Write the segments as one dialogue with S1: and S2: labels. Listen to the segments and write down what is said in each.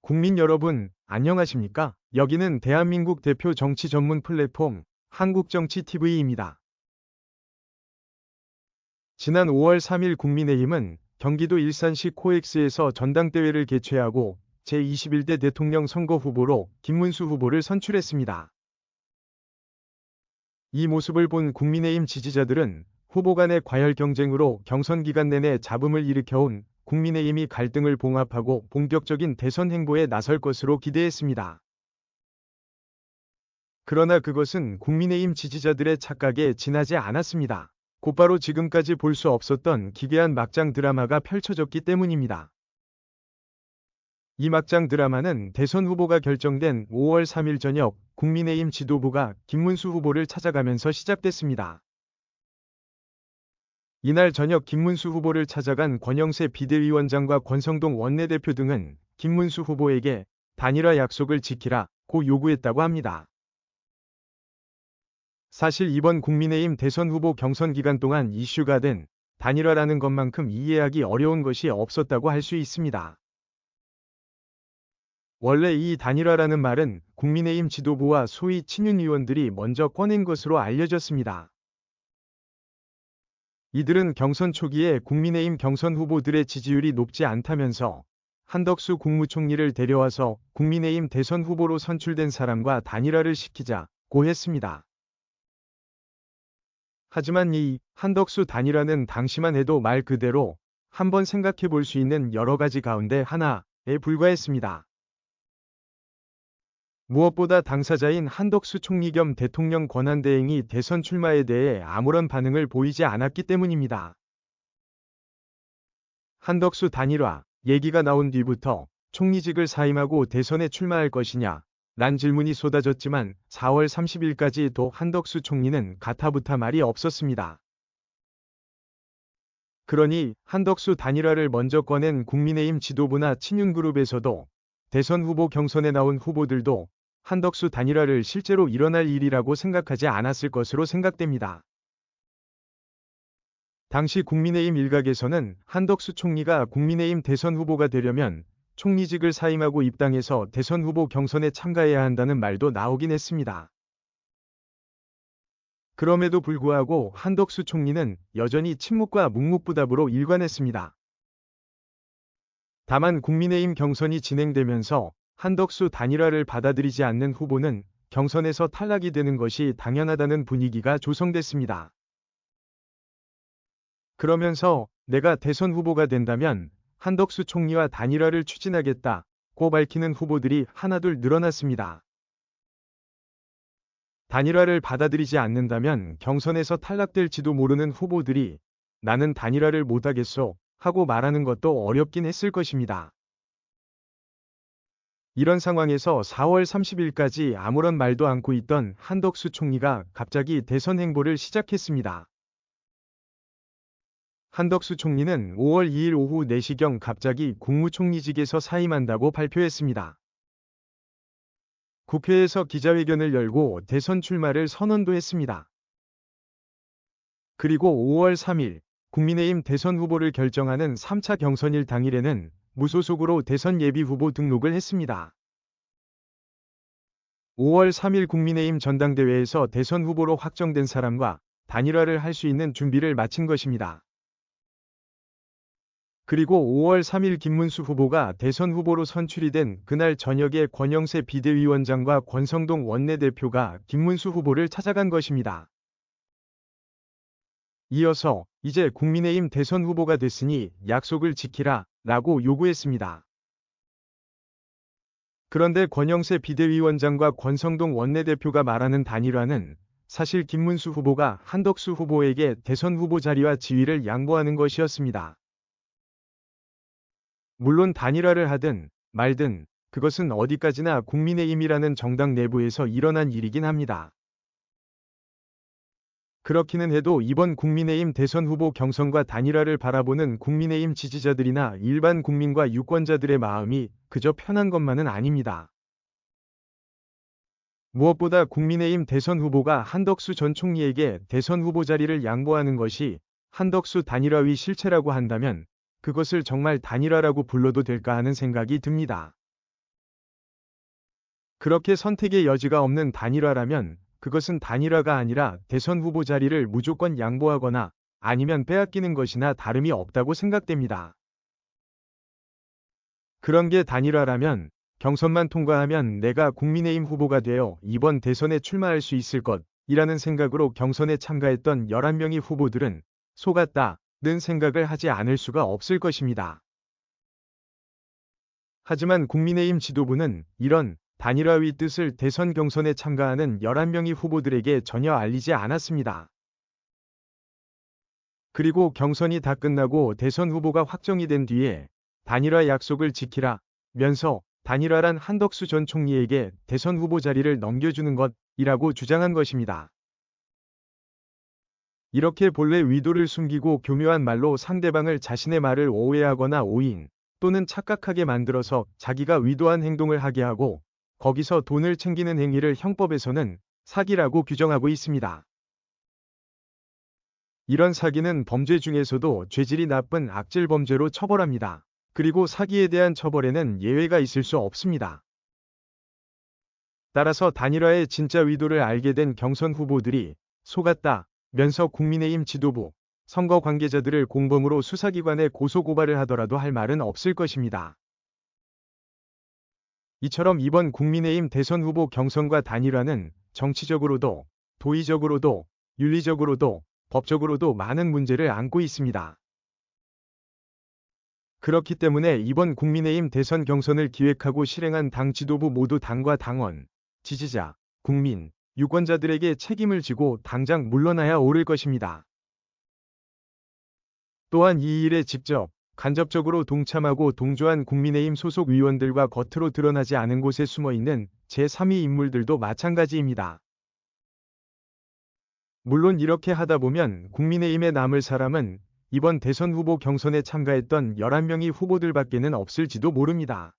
S1: 국민 여러분, 안녕하십니까? 여기는 대한민국 대표 정치 전문 플랫폼 한국정치TV입니다. 지난 5월 3일 국민의힘은 경기도 일산시 코엑스에서 전당대회를 개최하고 제21대 대통령 선거 후보로 김문수 후보를 선출했습니다. 이 모습을 본 국민의힘 지지자들은 후보 간의 과열 경쟁으로 경선 기간 내내 잡음을 일으켜온 국민의힘이 갈등을 봉합하고 본격적인 대선 행보에 나설 것으로 기대했습니다. 그러나 그것은 국민의힘 지지자들의 착각에 지나지 않았습니다. 곧바로 지금까지 볼 수 없었던 기괴한 막장 드라마가 펼쳐졌기 때문입니다. 이 막장 드라마는 대선 후보가 결정된 5월 3일 저녁 국민의힘 지도부가 김문수 후보를 찾아가면서 시작됐습니다. 이날 저녁 김문수 후보를 찾아간 권영세 비대위원장과 권성동 원내대표 등은 김문수 후보에게 단일화 약속을 지키라고 요구했다고 합니다. 사실 이번 국민의힘 대선 후보 경선 기간 동안 이슈가 된 단일화라는 것만큼 이해하기 어려운 것이 없었다고 할 수 있습니다. 원래 이 단일화라는 말은 국민의힘 지도부와 소위 친윤 의원들이 먼저 꺼낸 것으로 알려졌습니다. 이들은 경선 초기에 국민의힘 경선 후보들의 지지율이 높지 않다면서 한덕수 국무총리를 데려와서 국민의힘 대선 후보로 선출된 사람과 단일화를 시키자고 했습니다. 하지만 이 한덕수 단일화는 당시만 해도 말 그대로 한번 생각해 볼 수 있는 여러 가지 가운데 하나에 불과했습니다. 무엇보다 당사자인 한덕수 총리 겸 대통령 권한대행이 대선 출마에 대해 아무런 반응을 보이지 않았기 때문입니다. 한덕수 단일화 얘기가 나온 뒤부터 총리직을 사임하고 대선에 출마할 것이냐 란 질문이 쏟아졌지만 4월 30일까지도 한덕수 총리는 가타부타 말이 없었습니다. 그러니 한덕수 단일화를 먼저 꺼낸 국민의힘 지도부나 친윤그룹에서도 대선 후보 경선에 나온 후보들도 한덕수 단일화를 실제로 일어날 일이라고 생각하지 않았을 것으로 생각됩니다. 당시 국민의힘 일각에서는 한덕수 총리가 국민의힘 대선 후보가 되려면 총리직을 사임하고 입당해서 대선 후보 경선에 참가해야 한다는 말도 나오긴 했습니다. 그럼에도 불구하고 한덕수 총리는 여전히 침묵과 묵묵부답으로 일관했습니다. 다만 국민의힘 경선이 진행되면서 한덕수 단일화를 받아들이지 않는 후보는 경선에서 탈락이 되는 것이 당연하다는 분위기가 조성됐습니다. 그러면서 내가 대선 후보가 된다면 한덕수 총리와 단일화를 추진하겠다고 밝히는 후보들이 하나둘 늘어났습니다. 단일화를 받아들이지 않는다면 경선에서 탈락될지도 모르는 후보들이 나는 단일화를 못하겠소 하고 말하는 것도 어렵긴 했을 것입니다. 이런 상황에서 4월 30일까지 아무런 말도 않고 있던 한덕수 총리가 갑자기 대선 행보를 시작했습니다. 한덕수 총리는 5월 2일 오후 4시경 갑자기 국무총리직에서 사임한다고 발표했습니다. 국회에서 기자회견을 열고 대선 출마를 선언도 했습니다. 그리고 5월 3일 국민의힘 대선 후보를 결정하는 3차 경선일 당일에는 무소속으로 대선 예비후보 등록을 했습니다. 5월 3일 국민의힘 전당대회에서 대선 후보로 확정된 사람과 단일화를 할 수 있는 준비를 마친 것입니다. 그리고 5월 3일 김문수 후보가 대선 후보로 선출이 된 그날 저녁에 권영세 비대위원장과 권성동 원내대표가 김문수 후보를 찾아간 것입니다. 이어서 이제 국민의힘 대선 후보가 됐으니 약속을 지키라 라고 요구했습니다. 그런데 권영세 비대위원장과 권성동 원내대표가 말하는 단일화는 사실 김문수 후보가 한덕수 후보에게 대선 후보 자리와 지위를 양보하는 것이었습니다. 물론 단일화를 하든 말든 그것은 어디까지나 국민의힘이라는 정당 내부에서 일어난 일이긴 합니다. 그렇기는 해도 이번 국민의힘 대선 후보 경선과 단일화를 바라보는 국민의힘 지지자들이나 일반 국민과 유권자들의 마음이 그저 편한 것만은 아닙니다. 무엇보다 국민의힘 대선 후보가 한덕수 전 총리에게 대선 후보 자리를 양보하는 것이 한덕수 단일화의 실체라고 한다면 그것을 정말 단일화라고 불러도 될까 하는 생각이 듭니다. 그렇게 선택의 여지가 없는 단일화라면 그것은 단일화가 아니라 대선 후보 자리를 무조건 양보하거나 아니면 빼앗기는 것이나 다름이 없다고 생각됩니다. 그런 게 단일화라면 경선만 통과하면 내가 국민의힘 후보가 되어 이번 대선에 출마할 수 있을 것이라는 생각으로 경선에 참가했던 11명의 후보들은 속았다는 생각을 하지 않을 수가 없을 것입니다. 하지만 국민의힘 지도부는 이런 단일화의 뜻을 대선 경선에 참가하는 11명의 후보들에게 전혀 알리지 않았습니다. 그리고 경선이 다 끝나고 대선 후보가 확정이 된 뒤에 단일화 약속을 지키라면서 단일화란 한덕수 전 총리에게 대선 후보 자리를 넘겨주는 것이라고 주장한 것입니다. 이렇게 본래 의도를 숨기고 교묘한 말로 상대방을 자신의 말을 오해하거나 오인 또는 착각하게 만들어서 자기가 의도한 행동을 하게 하고 거기서 돈을 챙기는 행위를 형법에서는 사기라고 규정하고 있습니다. 이런 사기는 범죄 중에서도 죄질이 나쁜 악질 범죄로 처벌합니다. 그리고 사기에 대한 처벌에는 예외가 있을 수 없습니다. 따라서 단일화의 진짜 의도를 알게 된 경선 후보들이 속았다면서 국민의힘 지도부, 선거 관계자들을 공범으로 수사기관에 고소고발을 하더라도 할 말은 없을 것입니다. 이처럼 이번 국민의힘 대선 후보 경선과 단일화는 정치적으로도, 도의적으로도, 윤리적으로도, 법적으로도 많은 문제를 안고 있습니다. 그렇기 때문에 이번 국민의힘 대선 경선을 기획하고 실행한 당 지도부 모두 당과 당원, 지지자, 국민, 유권자들에게 책임을 지고 당장 물러나야 옳을 것입니다. 또한 이 일에 직접, 간접적으로 동참하고 동조한 국민의힘 소속 의원들과 겉으로 드러나지 않은 곳에 숨어있는 제3위 인물들도 마찬가지입니다. 물론 이렇게 하다 보면 국민의힘에 남을 사람은 이번 대선 후보 경선에 참가했던 11명의 후보들밖에는 없을지도 모릅니다.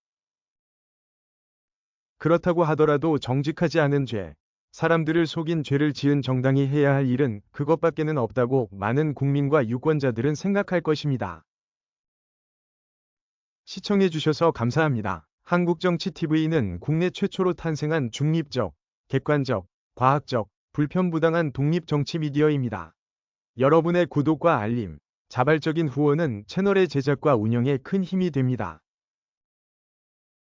S1: 그렇다고 하더라도 정직하지 않은 죄, 사람들을 속인 죄를 지은 정당이 해야 할 일은 그것밖에는 없다고 많은 국민과 유권자들은 생각할 것입니다. 시청해주셔서 감사합니다. 한국정치TV는 국내 최초로 탄생한 중립적, 객관적, 과학적, 불편부당한 독립정치 미디어입니다. 여러분의 구독과 알림, 자발적인 후원은 채널의 제작과 운영에 큰 힘이 됩니다.